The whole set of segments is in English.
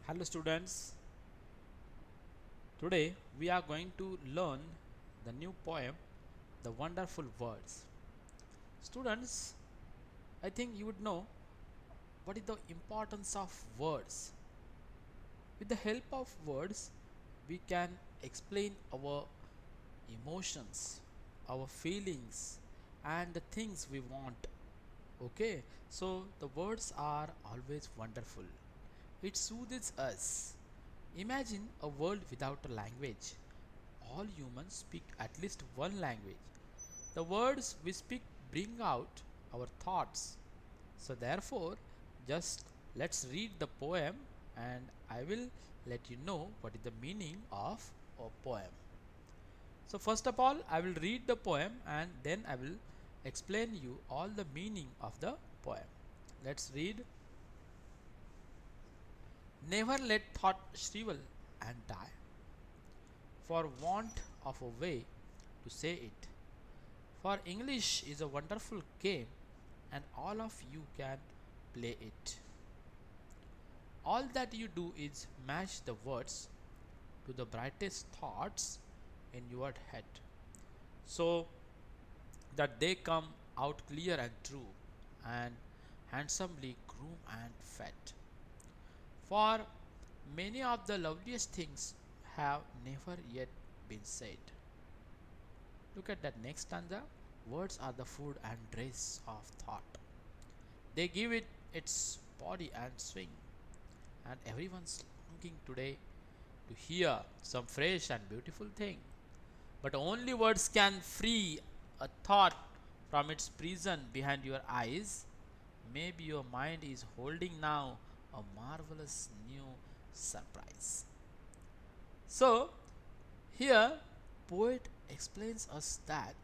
Hello students, today we are going to learn the new poem The Wonderful Words. Students, I think you would know what is the importance of words. With the help of words, we can explain our emotions, our feelings and the things we want. Okay, so the words are always wonderful. It soothes us. Imagine a world without a language. All humans speak at least one language. The words we speak bring out our thoughts. So, therefore, just let's read the poem and I will let you know what is the meaning of a poem. So, first of all, I will read the poem and then I will explain you all the meaning of the poem. Let's read. Never let thought shrivel and die for want of a way to say it. For English is a wonderful game and all of you can play it. All that you do is match the words to the brightest thoughts in your head so that they come out clear and true and handsomely groomed and fed. For many of the loveliest things have never yet been said. Look at that next stanza. Words are the food and dress of thought. They give it its body and swing, and everyone's longing today to hear some fresh and beautiful thing. But only words can free a thought from its prison behind your eyes. Maybe your mind is holding now a marvelous new surprise. So, here, poet explains us that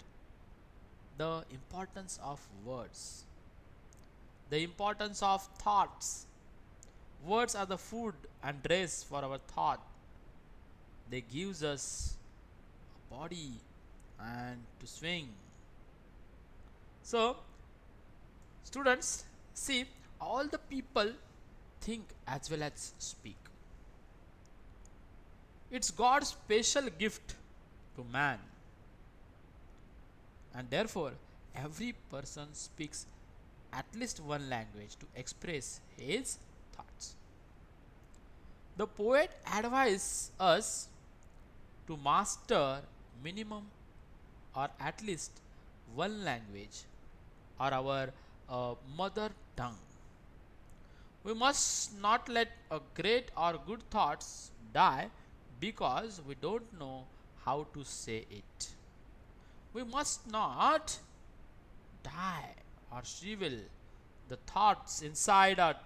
the importance of words, the importance of thoughts. Words are the food and dress for our thought. They gives us a body and to swing. So, students, see, all the people think as well as speak. It's God's special gift to man, and therefore every person speaks at least one language to express his thoughts. The poet advises us to master minimum or at least one language or our mother tongue. We must not let a great or good thoughts die because we don't know how to say it. We must not die or shrivel the thoughts inside us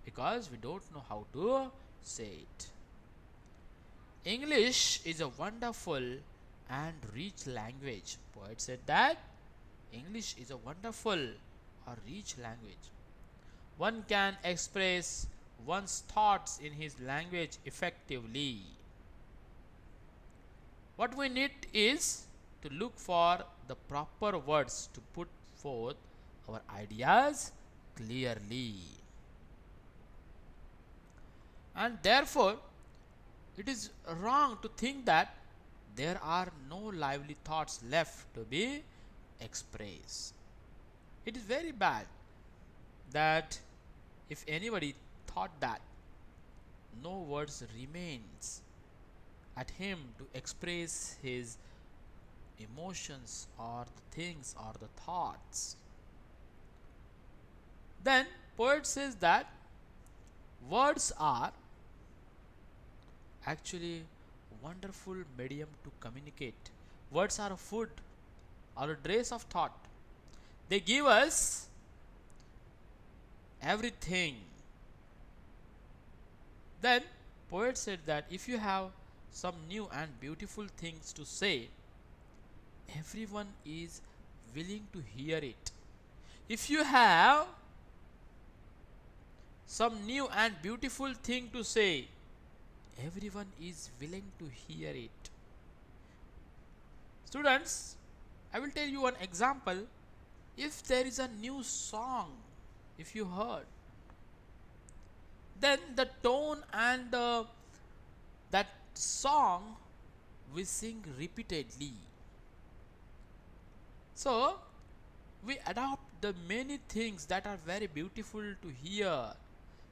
because we don't know how to say it. English is a wonderful and rich language. Poet said that English is a wonderful or rich language. One can express one's thoughts in his language effectively. What we need is to look for the proper words to put forth our ideas clearly. And therefore, it is wrong to think that there are no lively thoughts left to be expressed. It is very bad that if anybody thought that no words remains at him to express his emotions or the things or the thoughts, then poet says that words are actually wonderful medium to communicate. Words are a food or a dress of thought. They give us everything. Then poet said that if you have some new and beautiful things to say, everyone is willing to hear it. If you have some new and beautiful thing to say, everyone is willing to hear it. Students, I will tell you one example. If there is a new song, if you heard, then the tone and that song we sing repeatedly. So we adopt the many things that are very beautiful to hear.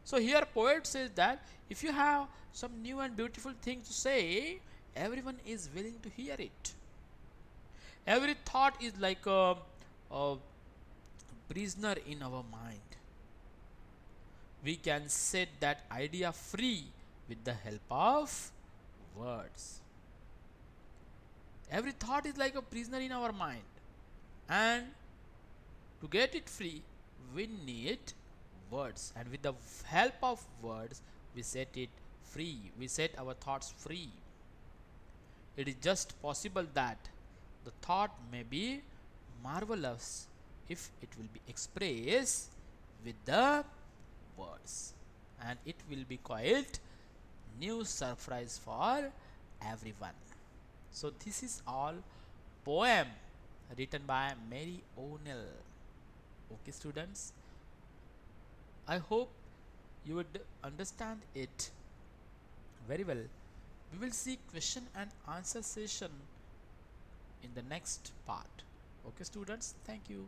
So here poet says that if you have some new and beautiful thing to say, everyone is willing to hear it. Every thought is like a prisoner in our mind. We can set that idea free with the help of words. Every thought is like a prisoner in our mind, and to get it free, we need words, and with the help of words, we set it free. We set our thoughts free. It is just possible that the thought may be marvelous if it will be expressed with the words, and it will be quite new surprise for everyone. So this is all poem written by Mary O'Neill. Okay, students, I hope you would understand it very well. We will see question and answer session in the next part. Okay, students, thank you.